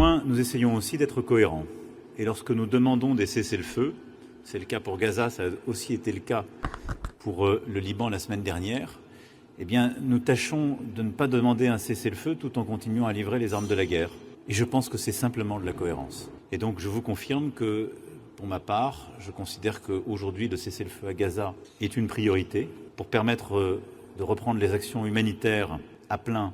loin, nous essayons aussi d'être cohérents. Et lorsque nous demandons des cessez-le-feu, c'est le cas pour Gaza, ça a aussi été le cas pour le Liban la semaine dernière, eh bien, nous tâchons de ne pas demander un cessez-le-feu tout en continuant à livrer les armes de la guerre. Et je pense que c'est simplement de la cohérence. Et donc, je vous confirme que, pour ma part, je considère qu'aujourd'hui, le cessez-le-feu à Gaza est une priorité pour permettre de reprendre les actions humanitaires à plein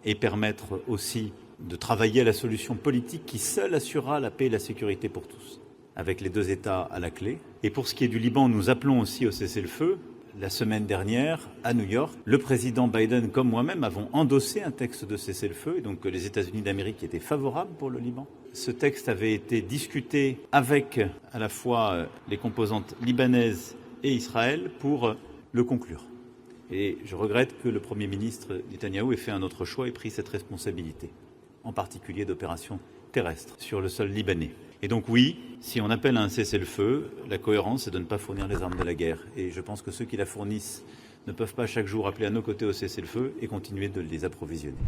et permettre aussi de travailler à la solution politique qui seule assurera la paix et la sécurité pour tous, avec les 2 États à la clé. Et pour ce qui est du Liban, nous appelons aussi au cessez-le-feu. La semaine dernière, à New York, le président Biden comme moi-même avons endossé un texte de cessez-le-feu, et donc les États-Unis d'Amérique étaient favorables pour le Liban. Ce texte avait été discuté avec à la fois les composantes libanaises et Israël pour le conclure. Et je regrette que le Premier ministre Netanyahou ait fait un autre choix et pris cette responsabilité, en particulier d'opérations terrestres sur le sol libanais. Et donc oui, si on appelle à un cessez-le-feu, la cohérence c'est de ne pas fournir les armes de la guerre. Et je pense que ceux qui la fournissent ne peuvent pas chaque jour appeler à nos côtés au cessez-le-feu et continuer de les approvisionner.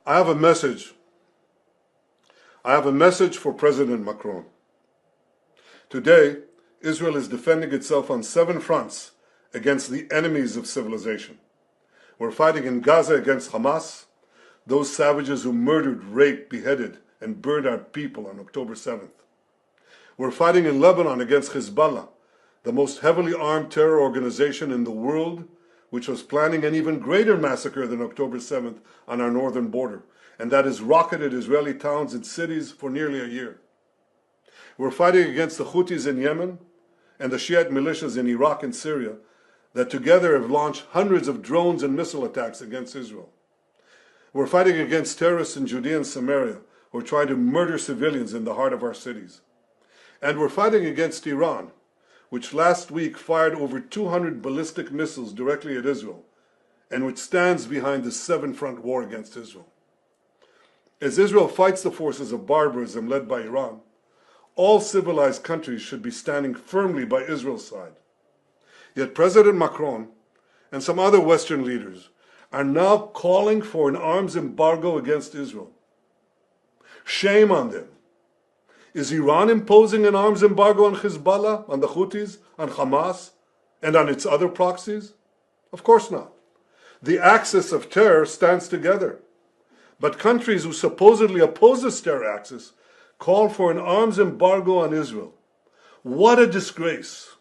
I have a message. I have a message for President Macron. Today, Israel is defending itself on 7 fronts against the enemies of civilization. We're fighting in Gaza against Hamas, those savages who murdered, raped, beheaded, and burned our people on October 7th. We're fighting in Lebanon against Hezbollah, the most heavily armed terror organization in the world, which was planning an even greater massacre than October 7th on our northern border, and that has rocketed Israeli towns and cities for nearly a year. We're fighting against the Houthis in Yemen and the Shiite militias in Iraq and Syria that together have launched hundreds of drones and missile attacks against Israel. We're fighting against terrorists in Judea and Samaria who are trying to murder civilians in the heart of our cities. And we're fighting against Iran, which last week fired over 200 ballistic missiles directly at Israel, and which stands behind the 7-front war against Israel. As Israel fights the forces of barbarism led by Iran, all civilized countries should be standing firmly by Israel's side. Yet President Macron and some other Western leaders are now calling for an arms embargo against Israel. Shame on them. Is Iran imposing an arms embargo on Hezbollah, on the Houthis, on Hamas, and on its other proxies? Of course not. The axis of terror stands together. But countries who supposedly oppose this terror axis call for an arms embargo on Israel. What a disgrace.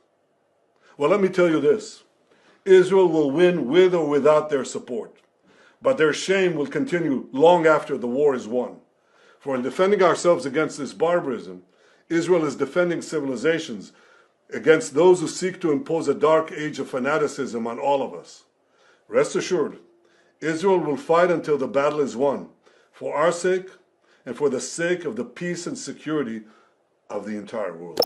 Well, let me tell you this. Israel will win with or without their support. But their shame will continue long after the war is won. For in defending ourselves against this barbarism, Israel is defending civilizations against those who seek to impose a dark age of fanaticism on all of us. Rest assured, Israel will fight until the battle is won, for our sake and for the sake of the peace and security of the entire world.